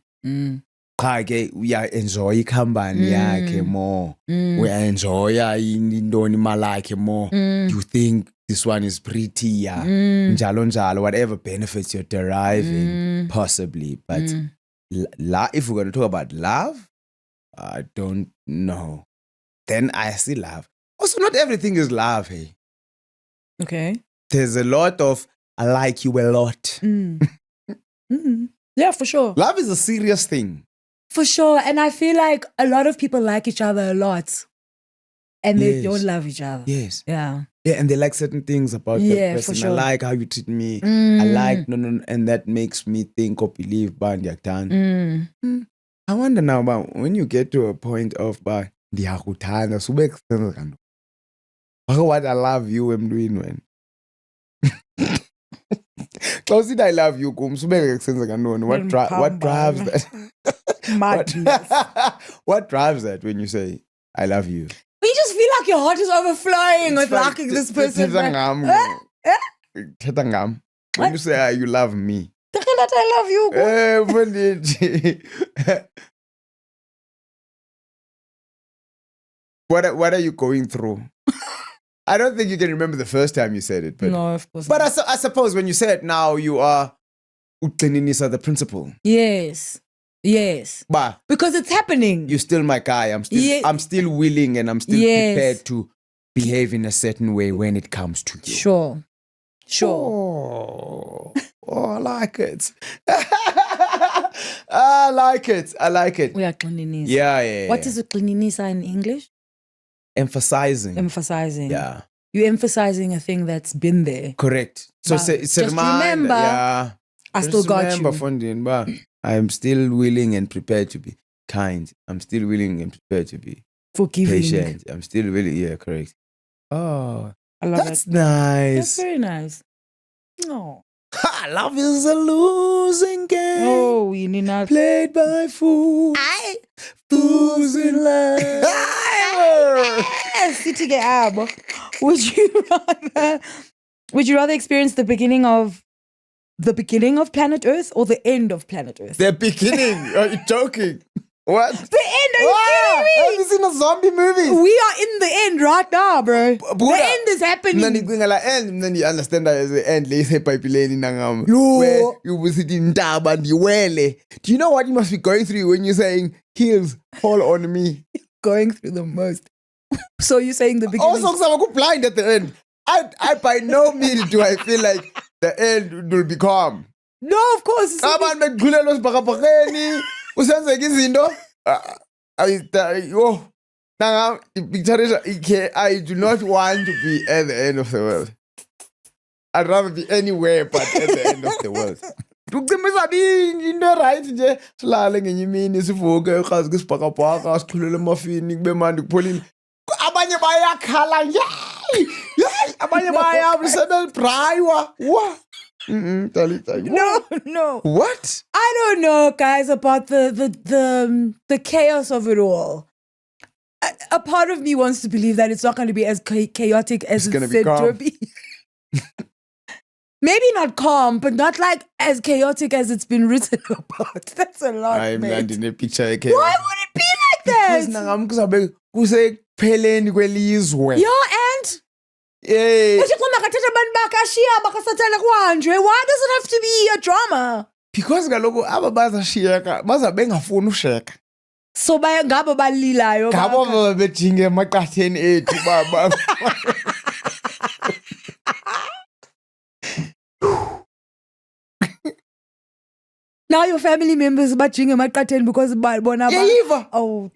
enjoy company yakhe more. We enjoy indoni malakhe more. You think this one is prettier. Njalo, whatever benefits you're deriving, possibly. But if we're going to talk about love, I don't know. Then I see love. Also, not everything is love, hey. Okay. There's a lot of I like you a lot. Yeah, for sure. Love is a serious thing. For sure. And I feel like a lot of people like each other a lot. And they don't love each other. Yes. Yeah. Yeah, and they like certain things about that person. For sure. I like how you treat me. I like, and that makes me think or believe, I wonder now, about when you get to a point of, what I love you, I'm doing when. Close I love you, what drives that? What drives that when you say I love you? You just feel like your heart is overflowing with liking this person. When you say you love me. I love you. What are you going through? I don't think you can remember the first time you said it. But, no, of course but not. I suppose when you say it now, you are the principle. Yes. But because it's happening. You're still my guy. I'm still willing and I'm still prepared to behave in a certain way when it comes to you. Sure. Oh, I like it. I like it. We are cleanliness. Yeah. What is cleanliness in English? Emphasizing. Yeah. You're emphasizing a thing that's been there. Correct. So it's a reminder. Remember, yeah. I still got you. Remember, I am still willing and prepared to be kind. I'm still willing and prepared to be forgiving. Patient. I'm still willing. Yeah, correct. Oh, I love That's it. That's nice. very nice. No. Ha, love is a losing game. Oh, you need not. Played by fools. Fools in love. City get ab. Would you rather experience the beginning of planet Earth or the end of planet Earth? The beginning. Are you joking? What? The end? Are you kidding me? Have you seen a zombie movie? We are in the end right now, bro. The end is happening. Then you understand that as the end lays nangam. Yo. Where you will sit in Daba and you wele. Do you know what you must be going through when you're saying hills fall on me? Going through the most. So you're saying the beginning? Also, because I'm go blind at the end. I by no means do I feel like the end will be calm. No, of course. Abantu bekhulelwa sibhakabhakeni usenzeka izinto yo nanga ipicture I do not want to be at the end of the world. I'd rather be anywhere but at the end of the world. Ukucimisa into right nje silale ngenye imini sivuke ukhazi kusibhakabhaka sikhulele emafini kube mandi kupholile. Abanye bayakhala nje. Abanye bayabrisebelbraywa. Wa. No. What? I don't know, guys, about the chaos of it all. A part of me wants to believe that it's not going to be as chaotic as it's said to be. Maybe not calm, but not like as chaotic as it's been written about. That's a lot, I'm mate. not in a picture. Why would it be like that? Yeah, and Hey. why does it have to be a drama? Because kaloku aba bazashiyeka baza bengafuni usheka. So ngabo balilayo. Ngabo babejinge emaqatheni ethu baba. Now your family members bajinge emaqatheni because bona Yayiva. Oh,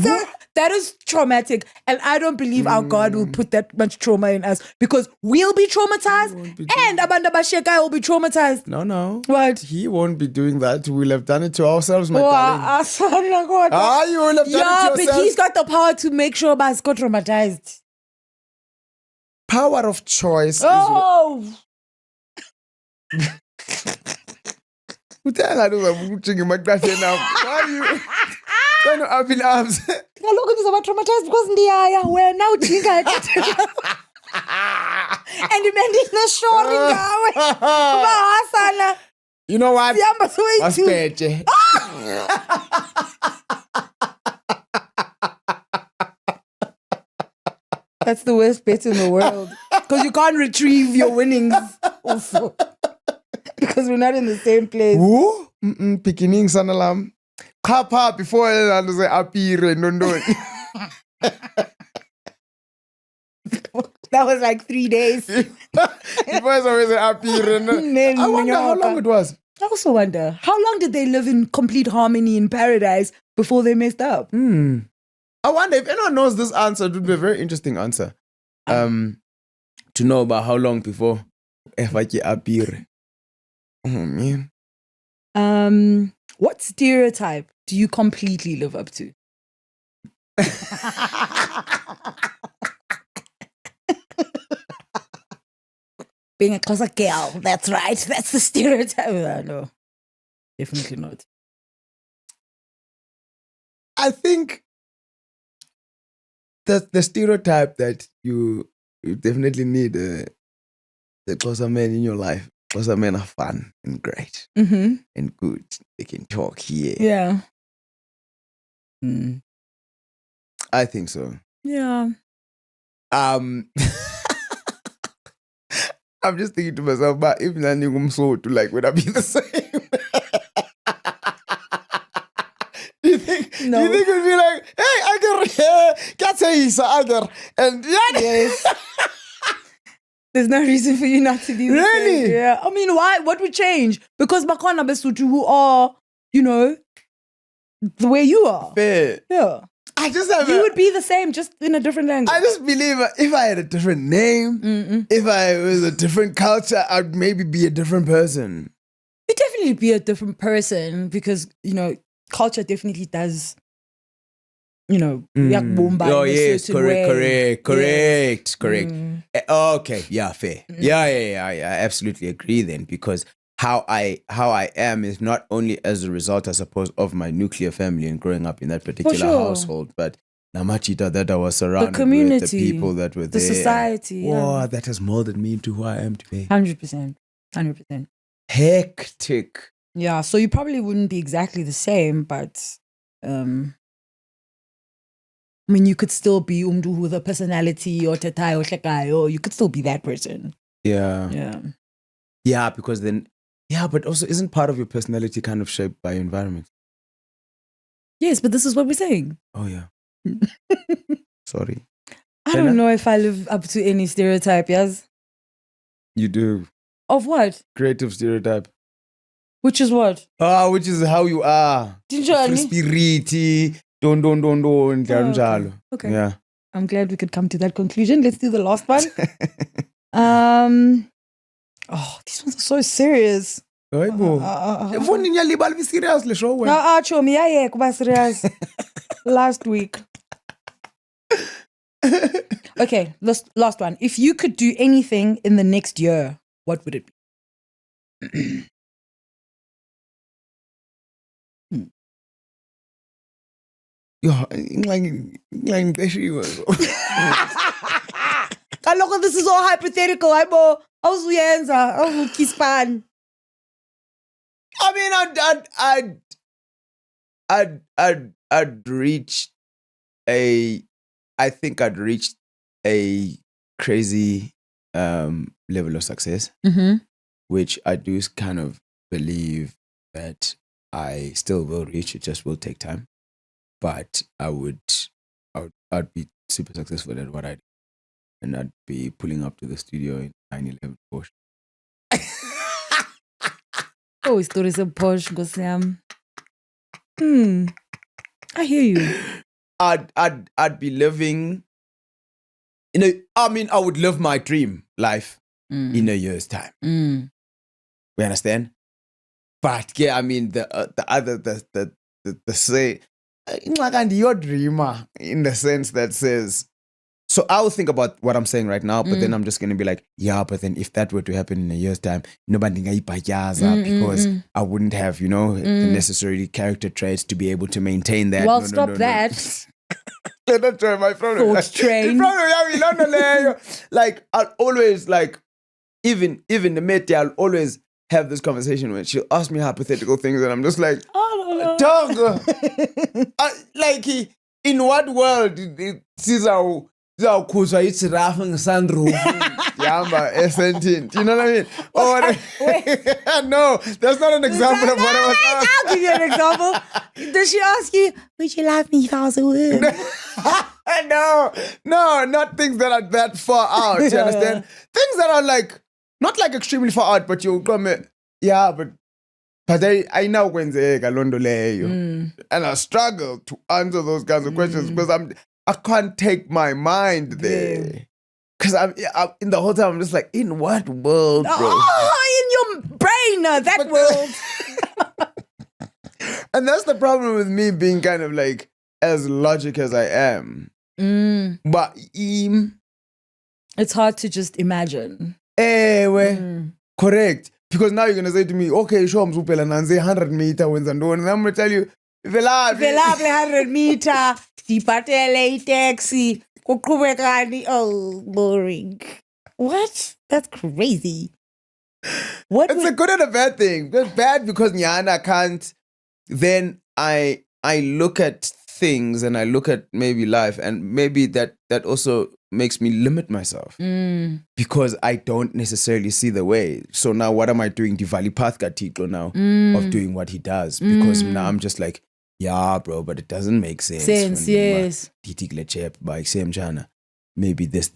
So that is traumatic. And I don't believe our God will put that much trauma in us because we'll be traumatized and Abanda Basheka will be traumatized. No. What? He won't be doing that. We'll have done it to ourselves, my darling. You will have done it to Yeah, but yourself. he's got the power to make sure Bas got traumatized. Power of choice Oh, Uthenga uzabujinga emaqatheni now. Why are you trying to up in arms? kaloku ndizaba traumatized because ndiyaya wena ujinga and imendineshori ngawe bahasana You know what? sihamba soyi-two. Masibheje. That's the worst bet in the world. Because you can't retrieve your winnings also. Because we're not in the same place. Who? Beginning sanalam. Kappa before I say apire nondoni. That was like 3 days. Before I say apire. I wonder how long it was. I also wonder, how long did they live in complete harmony in paradise before they messed up? I wonder if anyone knows this answer. It would be a very interesting answer. To know about how long before Efaki apire. Oh man. What stereotype do you completely live up to? Being a Xhosa girl, that's right. That's the stereotype. No, definitely not. I think that the stereotype that you definitely need the Xhosa men in your life. Xhosa men are fun and great and good. They can talk here. Yeah. I think so. Yeah. I'm just thinking to myself, but if Nani like, would I be the same? Do you think? No. Do you think we'd be like, hey, Agar, can't say he's Agar, and Yes. There's no reason for you not to be the Really? same. Yeah. I mean, why? What would change? Because Bakwana Besutu who are, the way you are. fair. Yeah. I just have You would be the same, just in a different language. I just believe if I had a different name, if I was a different culture, I'd maybe be a different person. You'd definitely be a different person because, culture definitely does yakubumba Oh, in a yes, certain way. correct. Mm. Okay, yeah, fair. Yeah, I absolutely agree then, because how I am is not only as a result, I suppose, of my nuclear family and growing up in that particular sure. household, but Namachita that I was surrounded community, with, the people that were the there. society. Oh, that has molded me into who I am today. 100%. Hectic. Yeah, so you probably wouldn't be exactly the same, but I mean, you could still be umdu with a personality or tetai or shekai, or you could still be that person. Yeah, because then, but also isn't part of your personality kind of shaped by your environment? Yes, but this is what we're saying. Oh, yeah. Sorry. I don't know if I live up to any stereotype, yes? You do. Of what? Creative stereotype. Which is what? Which is how you are. Free spirit. Don. Okay. Yeah. I'm glad we could come to that conclusion. Let's do the last one. These ones are so serious. Serious. Last week. Okay, last one. If you could do anything in the next year, what would it be? Kaloko, this is all hypothetical. I mean, I'd reach I think I'd reached a crazy level of success, which I do kind of believe that I still will reach. It just will take time, but I'd be super successful at what I do, and I'd be pulling up to the studio in 911 Porsche. Oh, stories of Porsche, Gosam. I hear you. I'd be living. I would live my dream life in a year's time. We understand? But yeah, I mean the say, and your dreamer in the sense that says. So I'll think about what I'm saying right now, but then I'm just gonna be like, yeah, but then if that were to happen in a year's time, nobody because I wouldn't have, the necessary character traits to be able to maintain that. Well, stop that. Let my friend. Thought train. Like I'll always even the mate, I'll always have this conversation when she'll ask me hypothetical things, and I'm just like, dog, in what world sizawukhuzwa ijirafa ngesunroof yahamba esentini? Do you know what I mean? No, that's not an example of what I was asking. I'll give you an example. Does she ask you, would you love me if I was a woman? No, not things that are that far out. You understand? Things that are not extremely far out, but you'll come in. Yeah, but I know kwenzeka londo leyo, and I struggle to answer those kinds of questions because I can't take my mind there. Because I'm in the whole time I'm just like, in what world, bro? Oh, in your brain, that world. And that's the problem with me being kind of as logic as I am. But it's hard to just imagine. Correct. Because now you're going to say to me, okay, show me 100 meter wins and I'm going to tell you, velaphi 100 meter, dipatele taxi, oh, boring. What? That's crazy. It's a good and a bad thing. It's bad because Nyana can't. Then I look at things and I look at maybe life, and maybe that also makes me limit myself because I don't necessarily see the way. So now what am I doing? Divali path Tito now of doing what he does, because now I'm just like, yeah, bro, but it doesn't make sense. Yes. Maybe this,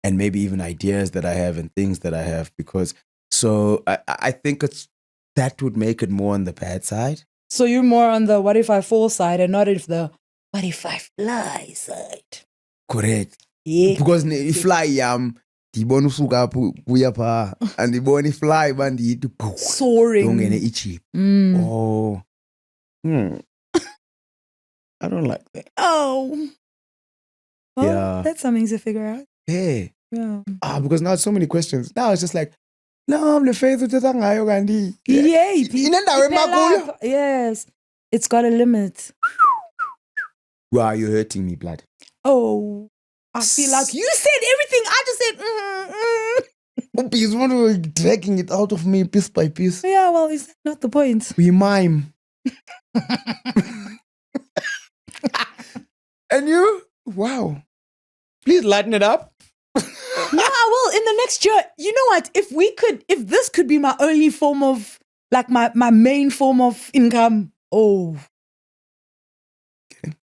and maybe even ideas that I have and things that I have, because so I think that would make it more on the bad side. So you're more on the what if I fall side and not the what if I fly side. Correct. Yeah. Because if fly ndibona usuka kuya pha andibona ifly bandithi soaring ngene ichip. Oh. I don't like that. Oh. Well, Yeah. that's something to figure out. Hey. Yeah. Because now it's so many questions. Now it's just like, no, I'm the faith uthetha ngayo kanti. Yay. Inendawo emakuyo. Yes. It's got a limit. Wow, you're hurting me, blood. Oh. I feel like you said everything. I just said, It's one of dragging it out of me piece by piece. Yeah, well, is that not the point? We mime. And you? Wow. Please lighten it up. No, I will in the next year. You know what? If this could be my only form of, like my main form of income. Oh. Okay.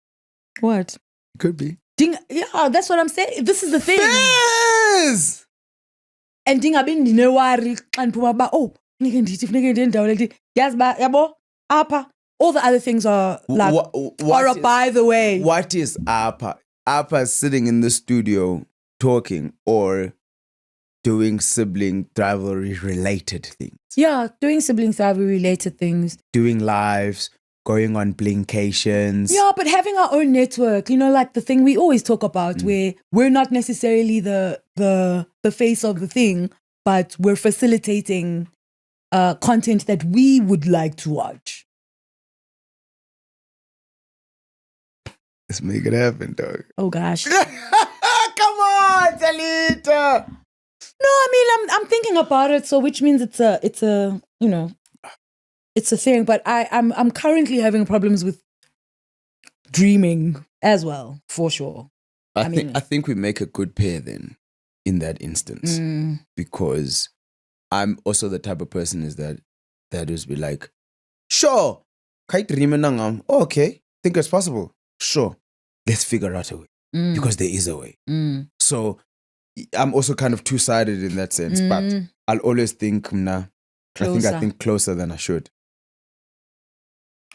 What? It could be. Yeah, that's what I'm saying. This is the thing. Yes! And dingabe ndinewari xa ndiphuma ba funeke ndithi funeke ndendawo lethi yazi ba yabo apha all the other things are like or by the way. What is Apa? Apa is sitting in the studio talking or doing sibling rivalry related things. Yeah, doing sibling rivalry related things. Doing lives, going on blinkations. Yeah, but having our own network, like the thing we always talk about where we're not necessarily the face of the thing, but we're facilitating content that we would like to watch. Let's make it happen, dog. Oh gosh. Come on, Talita. No, I mean I'm thinking about it, so which means it's a it's a thing, but I'm currently having problems with dreaming as well, for sure. I think we make a good pair then in that instance. Because I'm also the type of person that will be like, sure, okay, think it's possible. Sure, let's figure out a way. Because there is a way. So I'm also kind of two-sided in that sense, but I'll always think, I think closer than I should.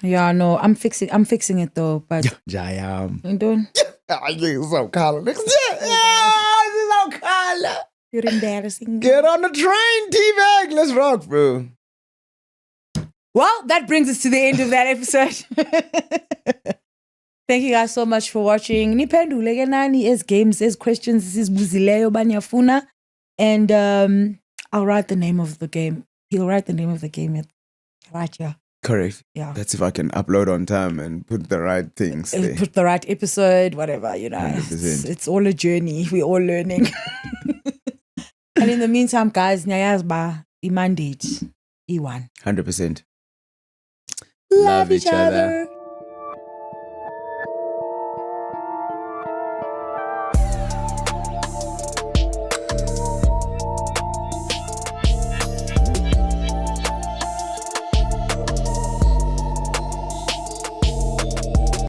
Yeah, no, I'm fixing it though, but Jayam. you don't. You're embarrassing. Get on the train, T-Bag. Let's rock, bro. Well, that brings us to the end of that episode. Thank you guys so much for watching. Nipendule ke nani as games, as questions, sizibuzileyo banyafuna. And I'll write the name of the game. He'll write the name of the game right here. Correct. Yeah. That's if I can upload on time and put the right things there. Put the right episode, whatever, 100%. It's all a journey. We're all learning. And in the meantime, guys, nyayazba imandate E1. 100%. Love each other.